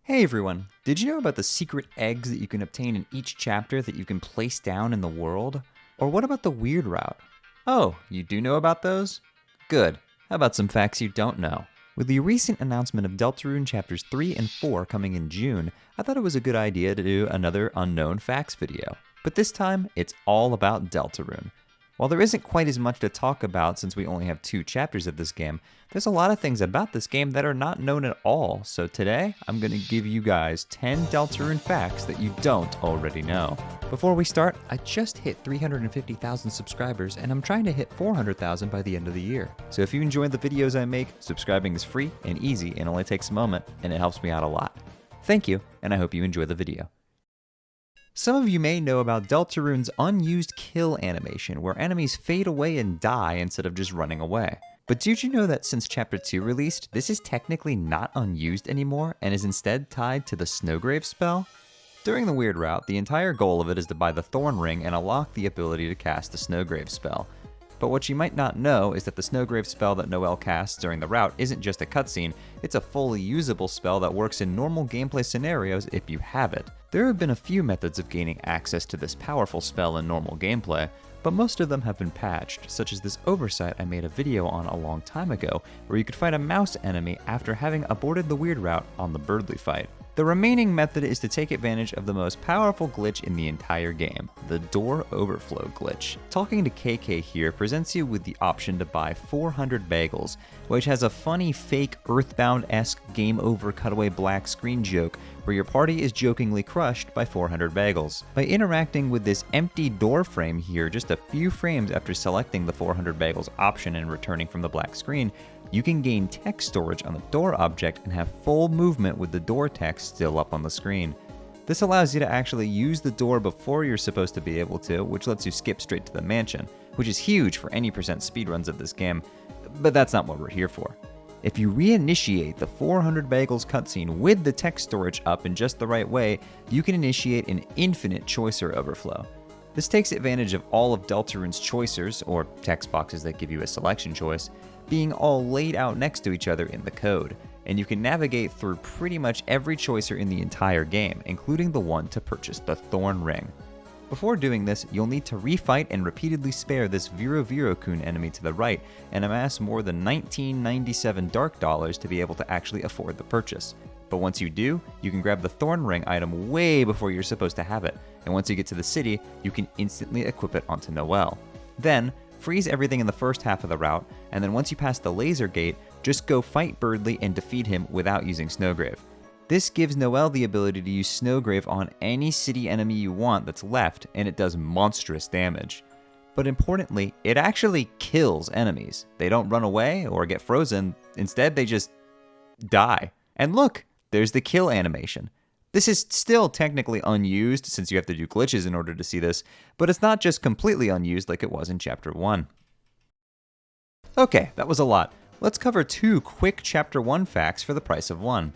Hey everyone, did you know about the secret eggs that you can obtain in each chapter that you can place down in the world? Or what about the weird route? Oh, you do know about those? Good. How about some facts you don't know? With the recent announcement of Deltarune chapters 3 and 4 coming in June, I thought it was a good idea to do another unknown facts video. But this time, it's all about Deltarune. While there isn't quite as much to talk about since we only have 2 chapters of this game, there's a lot of things about this game that are not known at all, so today I'm going to give you guys 10 Deltarune facts that you don't already know. Before we start, I just hit 350,000 subscribers and I'm trying to hit 400,000 by the end of the year. So if you enjoy the videos I make, subscribing is free and easy and only takes a moment, and it helps me out a lot. Thank you, and I hope you enjoy the video. Some of you may know about Deltarune's unused kill animation, where enemies fade away and die instead of just running away. But did you know that since Chapter 2 released, this is technically not unused anymore and is instead tied to the Snowgrave spell? During the weird route, the entire goal of it is to buy the Thorn Ring and unlock the ability to cast the Snowgrave spell. But what you might not know is that the Snowgrave spell that Noelle casts during the route isn't just a cutscene, it's a fully usable spell that works in normal gameplay scenarios if you have it. There have been a few methods of gaining access to this powerful spell in normal gameplay, but most of them have been patched, such as this oversight I made a video on a long time ago, where you could fight a mouse enemy after having aborted the weird route on the Birdly fight. The remaining method is to take advantage of the most powerful glitch in the entire game, the door overflow glitch. Talking to KK here presents you with the option to buy 400 bagels, which has a funny fake Earthbound-esque game over cutaway black screen joke where your party is jokingly crushed by 400 bagels. By interacting with this empty door frame here just a few frames after selecting the 400 bagels option and returning from the black screen, you can gain text storage on the door object and have full movement with the door text still up on the screen. This allows you to actually use the door before you're supposed to be able to, which lets you skip straight to the mansion, which is huge for any percent speedruns of this game, but that's not what we're here for. If you reinitiate the 400 bagels cutscene with the text storage up in just the right way, you can initiate an infinite choicer overflow. This takes advantage of all of Deltarune's choicers, or text boxes that give you a selection choice, being all laid out next to each other in the code, and you can navigate through pretty much every choicer in the entire game, including the one to purchase the Thorn Ring. Before doing this, you'll need to refight and repeatedly spare this Virokun enemy to the right and amass more than 1997 dark dollars to be able to actually afford the purchase. But once you do, you can grab the Thorn Ring item way before you're supposed to have it, and once you get to the city, you can instantly equip it onto Noelle. Then, freeze everything in the first half of the route, and then once you pass the laser gate, just go fight Birdly and defeat him without using Snowgrave. This gives Noelle the ability to use Snowgrave on any city enemy you want that's left, and it does monstrous damage. But importantly, it actually kills enemies. They don't run away or get frozen, instead they just die. And look, there's the kill animation. This is still technically unused since you have to do glitches in order to see this, but it's not just completely unused like it was in Chapter 1. Okay, that was a lot. Let's cover 2 quick Chapter 1 facts for the price of 1.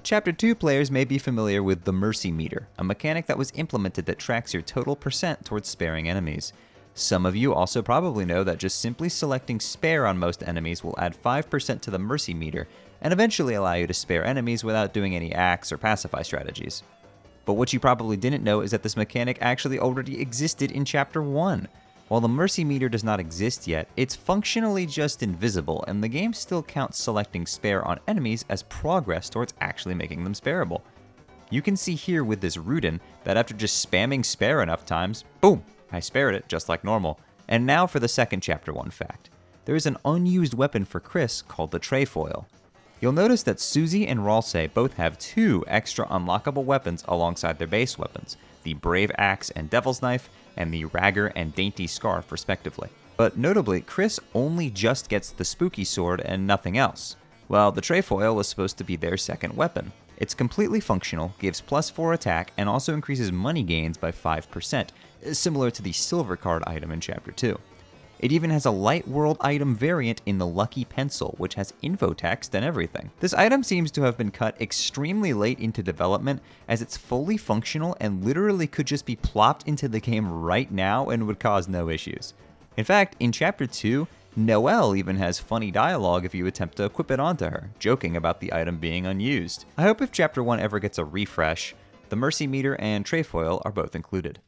Chapter 2 players may be familiar with the Mercy Meter, a mechanic that was implemented that tracks your total percent towards sparing enemies. Some of you also probably know that just simply selecting spare on most enemies will add 5% to the Mercy Meter, and eventually allow you to spare enemies without doing any axe or pacify strategies. But what you probably didn't know is that this mechanic actually already existed in Chapter 1. While the Mercy Meter does not exist yet, it's functionally just invisible, and the game still counts selecting spare on enemies as progress towards actually making them spareable. You can see here with this Rudin that after just spamming spare enough times, boom, I spared it just like normal. And now for the second Chapter 1 fact. There is an unused weapon for Chris called the Trefoil. You'll notice that Susie and Ralsei both have 2 extra unlockable weapons alongside their base weapons, the Brave Axe and Devil's Knife, and the Ragger and Dainty Scarf respectively. But notably, Chris only just gets the Spooky Sword and nothing else, while the Trefoil was supposed to be their second weapon. It's completely functional, gives +4 attack, and also increases money gains by 5%, similar to the Silver Card item in Chapter 2. It even has a light world item variant in the Lucky Pencil, which has info text and everything. This item seems to have been cut extremely late into development, as it's fully functional and literally could just be plopped into the game right now and would cause no issues. In fact, in Chapter 2, Noelle even has funny dialogue if you attempt to equip it onto her, joking about the item being unused. I hope if Chapter 1 ever gets a refresh, the Mercy Meter and Trefoil are both included.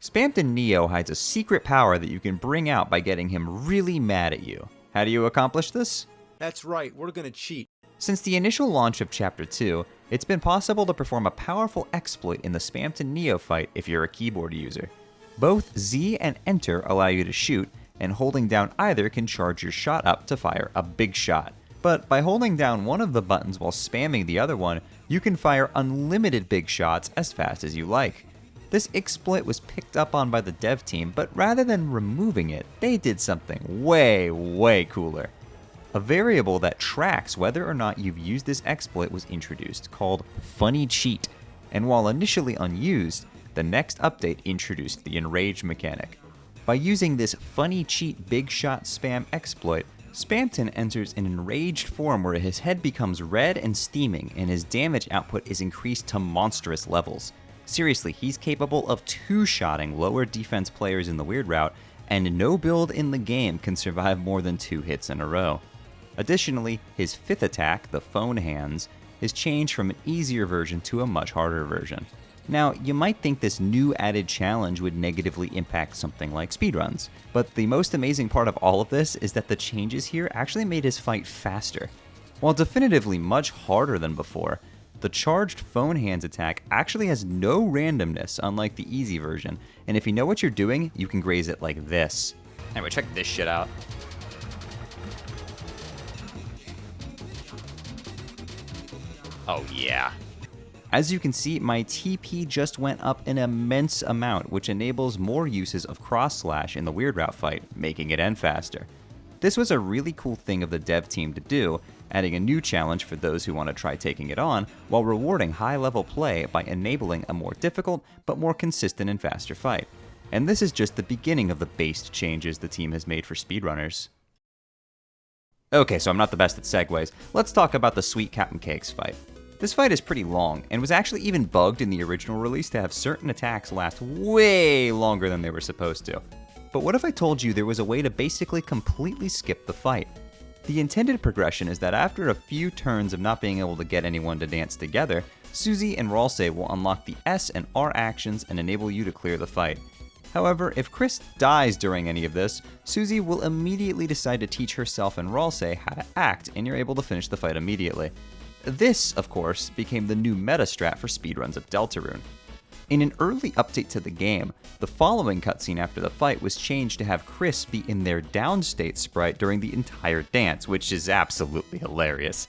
Spamton Neo hides a secret power that you can bring out by getting him really mad at you. How do you accomplish this? That's right, we're gonna cheat. Since the initial launch of Chapter 2, it's been possible to perform a powerful exploit in the Spamton Neo fight if you're a keyboard user. Both Z and Enter allow you to shoot, and holding down either can charge your shot up to fire a big shot. But by holding down one of the buttons while spamming the other one, you can fire unlimited big shots as fast as you like. This exploit was picked up on by the dev team, but rather than removing it, they did something way cooler. A variable that tracks whether or not you've used this exploit was introduced, called Funny Cheat, and while initially unused, the next update introduced the Enrage mechanic. By using this Funny Cheat big shot spam exploit, Spamton enters an enraged form where his head becomes red and steaming, and his damage output is increased to monstrous levels. Seriously, he's capable of two-shotting lower defense players in the weird route, and no build in the game can survive more than 2 hits in a row. Additionally, his 5th attack, the Phone Hands, is changed from an easier version to a much harder version. Now, you might think this new added challenge would negatively impact something like speedruns, but the most amazing part of all of this is that the changes here actually made his fight faster. While definitively much harder than before, the charged Phone Hands attack actually has no randomness, unlike the easy version, and if you know what you're doing, you can graze it like this. Anyway, check this shit out. Oh yeah. As you can see, my TP just went up an immense amount, which enables more uses of cross slash in the weird route fight, making it end faster. This was a really cool thing of the dev team to do, adding a new challenge for those who want to try taking it on, while rewarding high-level play by enabling a more difficult but more consistent and faster fight. And this is just the beginning of the based changes the team has made for speedrunners. Okay, so I'm not the best at segues. Let's talk about the Sweet Captain Cakes fight. This fight is pretty long, and was actually even bugged in the original release to have certain attacks last way longer than they were supposed to. But what if I told you there was a way to basically completely skip the fight? The intended progression is that after a few turns of not being able to get anyone to dance together, Susie and Ralsei will unlock the S and R actions and enable you to clear the fight. However, if Chris dies during any of this, Susie will immediately decide to teach herself and Ralsei how to act, and you're able to finish the fight immediately. This, of course, became the new meta strat for speedruns of Deltarune. In an early update to the game, the following cutscene after the fight was changed to have Chris be in their downstate sprite during the entire dance, which is absolutely hilarious.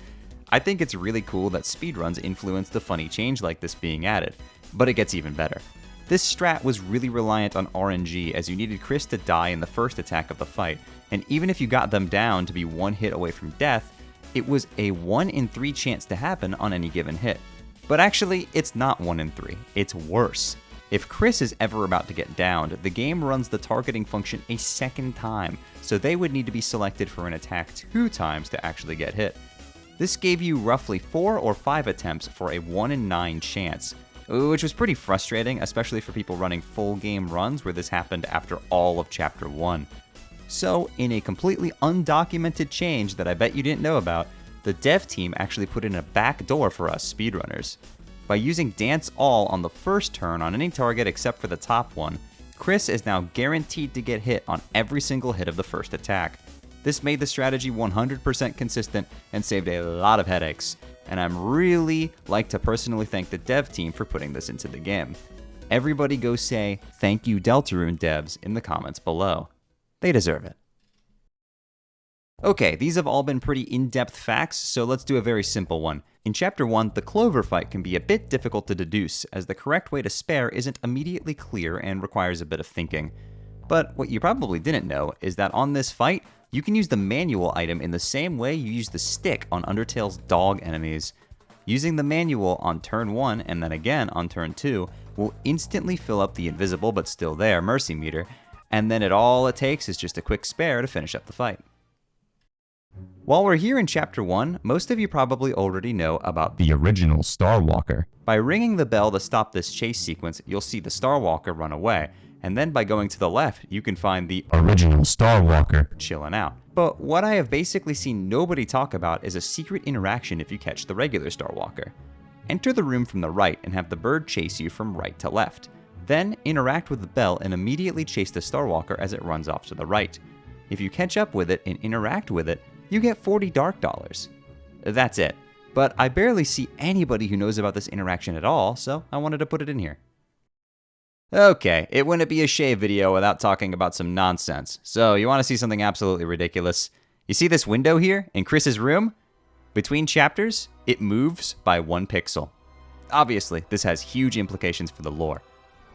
I think it's really cool that speedruns influenced a funny change like this being added, but it gets even better. This strat was really reliant on RNG, as you needed Chris to die in the first attack of the fight, and even if you got them down to be 1 hit away from death, it was a 1 in 3 chance to happen on any given hit. But actually, it's not 1 in 3, it's worse. If Chris is ever about to get downed, the game runs the targeting function a second time, so they would need to be selected for an attack 2 times to actually get hit. This gave you roughly 4 or 5 attempts for a 1 in 9 chance, which was pretty frustrating, especially for people running full game runs where this happened after all of Chapter 1. So, in a completely undocumented change that I bet you didn't know about, the dev team actually put in a back door for us speedrunners. By using Dance All on the first turn on any target except for the top one, Chris is now guaranteed to get hit on every single hit of the first attack. This made the strategy 100% consistent and saved a lot of headaches, and I'm really like to personally thank the dev team for putting this into the game. Everybody go say, "Thank you Deltarune devs" in the comments below. They deserve it. Okay, these have all been pretty in-depth facts, so let's do a very simple one. In Chapter 1, the Clover fight can be a bit difficult to deduce, as the correct way to spare isn't immediately clear and requires a bit of thinking. But what you probably didn't know is that on this fight, you can use the manual item in the same way you use the stick on Undertale's dog enemies. Using the manual on turn 1 and then again on turn 2 will instantly fill up the invisible but still there mercy meter, and then all it takes is just a quick spare to finish up the fight. While we're here in Chapter 1, most of you probably already know about the original Star Walker. By ringing the bell to stop this chase sequence, you'll see the Star Walker run away, and then by going to the left, you can find the original Star Walker chilling out. But what I have basically seen nobody talk about is a secret interaction if you catch the regular Star Walker. Enter the room from the right and have the bird chase you from right to left. Then interact with the bell and immediately chase the Star Walker as it runs off to the right. If you catch up with it and interact with it, you get 40 dark dollars. That's it. But I barely see anybody who knows about this interaction at all, so I wanted to put it in here. Okay, it wouldn't be a Shayy video without talking about some nonsense. So you want to see something absolutely ridiculous? You see this window here in Chris's room? Between chapters, it moves by 1 pixel. Obviously, this has huge implications for the lore.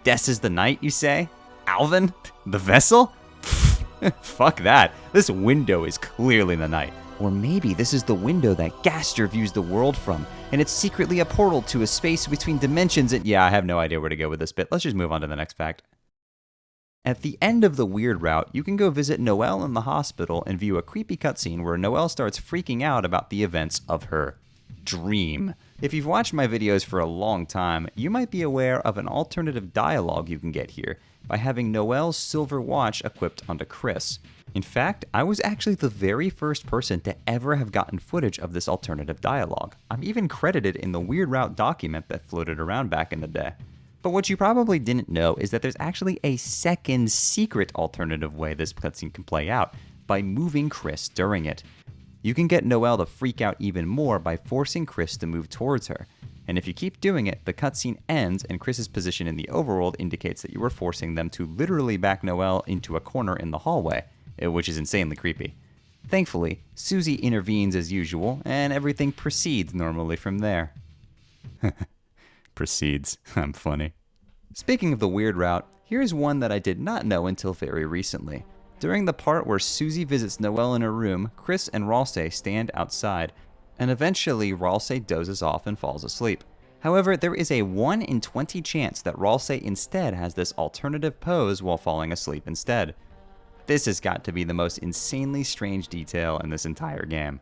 Des is the knight, you say? Alvin? The vessel? Fuck that. This window is clearly the knight. Or maybe this is the window that Gaster views the world from, and it's secretly a portal to a space between dimensions and— yeah, I have no idea where to go with this bit. Let's just move on to the next fact. At the end of the weird route, you can go visit Noelle in the hospital and view a creepy cutscene where Noelle starts freaking out about the events of her dream. If you've watched my videos for a long time, you might be aware of an alternative dialogue you can get here by having Noelle's silver watch equipped onto Chris. In fact, I was actually the very first person to ever have gotten footage of this alternative dialogue. I'm even credited in the Weird Route document that floated around back in the day. But what you probably didn't know is that there's actually a second secret alternative way this cutscene can play out, by moving Chris during it. You can get Noelle to freak out even more by forcing Chris to move towards her. And if you keep doing it, the cutscene ends and Chris's position in the overworld indicates that you are forcing them to literally back Noelle into a corner in the hallway, which is insanely creepy. Thankfully, Susie intervenes as usual, and everything proceeds normally from there. Proceeds. I'm funny. Speaking of the weird route, here's one that I did not know until very recently. During the part where Susie visits Noelle in her room, Chris and Ralsei stand outside, and eventually Ralsei dozes off and falls asleep. However, there is a 1 in 20 chance that Ralsei instead has this alternative pose while falling asleep instead. This has got to be the most insanely strange detail in this entire game.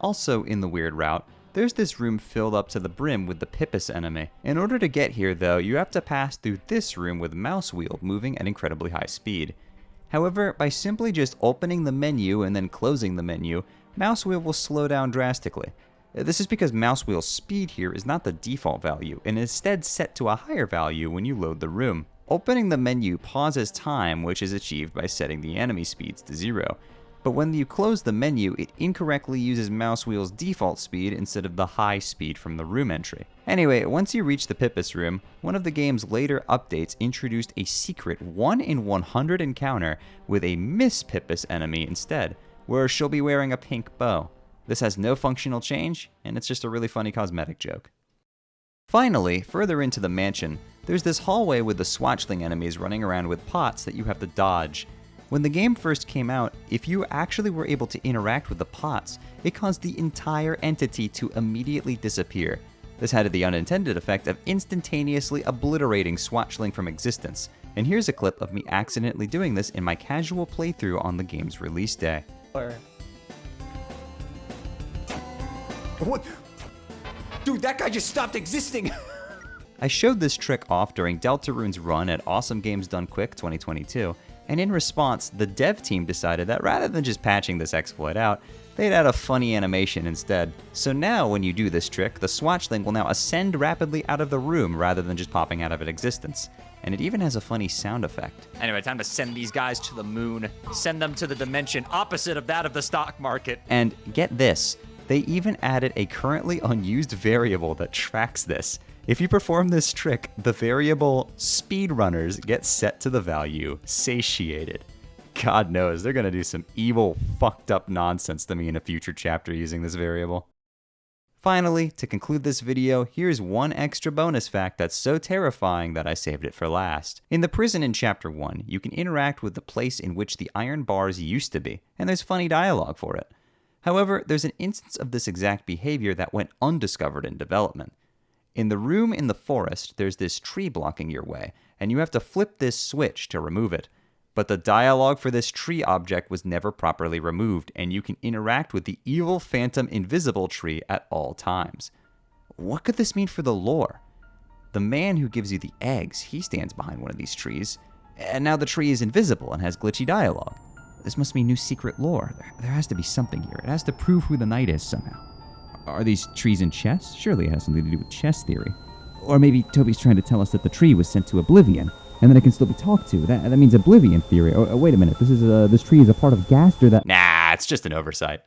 Also in the weird route, there's this room filled up to the brim with the Pippus enemy. In order to get here though, you have to pass through this room with mouse wheel moving at incredibly high speed. However, by simply just opening the menu and then closing the menu, mouse wheel will slow down drastically. This is because mouse wheel speed here is not the default value and is instead set to a higher value when you load the room. Opening the menu pauses time, which is achieved by setting the enemy speeds to 0. But when you close the menu, it incorrectly uses mouse wheel's default speed instead of the high speed from the room entry. Anyway, once you reach the Pippus room, one of the game's later updates introduced a secret 1 in 100 encounter with a Miss Pippus enemy instead, where she'll be wearing a pink bow. This has no functional change, and it's just a really funny cosmetic joke. Finally, further into the mansion, there's this hallway with the swatchling enemies running around with pots that you have to dodge. When the game first came out, if you actually were able to interact with the pots, it caused the entire entity to immediately disappear. This had the unintended effect of instantaneously obliterating swatchling from existence, and here's a clip of me accidentally doing this in my casual playthrough on the game's release day. What? Dude, that guy just stopped existing! I showed this trick off during Deltarune's run at Awesome Games Done Quick 2022, and in response, the dev team decided that rather than just patching this exploit out, they'd add a funny animation instead. So now when you do this trick, the swatchling will now ascend rapidly out of the room rather than just popping out of its existence. And it even has a funny sound effect. Anyway, time to send these guys to the moon. Send them to the dimension opposite of that of the stock market. And get this, they even added a currently unused variable that tracks this. If you perform this trick, the variable speedrunners get set to the value satiated. God knows, they're gonna do some evil, fucked up nonsense to me in a future chapter using this variable. Finally, to conclude this video, here's one extra bonus fact that's so terrifying that I saved it for last. In the prison in Chapter 1, you can interact with the place in which the iron bars used to be, and there's funny dialogue for it. However, there's an instance of this exact behavior that went undiscovered in development. In the room in the forest, there's this tree blocking your way, and you have to flip this switch to remove it. But the dialogue for this tree object was never properly removed, and you can interact with the evil phantom invisible tree at all times. What could this mean for the lore? The man who gives you the eggs, he stands behind one of these trees, And now the tree is invisible and has glitchy dialogue. This must be new secret lore. There has to be something here. It has to prove who the knight is somehow. Are these trees in chess? Surely it has something to do with chess theory. Or maybe Toby's trying to tell us that the tree was sent to Oblivion, and then it can still be talked to. That means Oblivion theory. Oh, wait a minute. This tree is a part of Gaster that... Nah, it's just an oversight.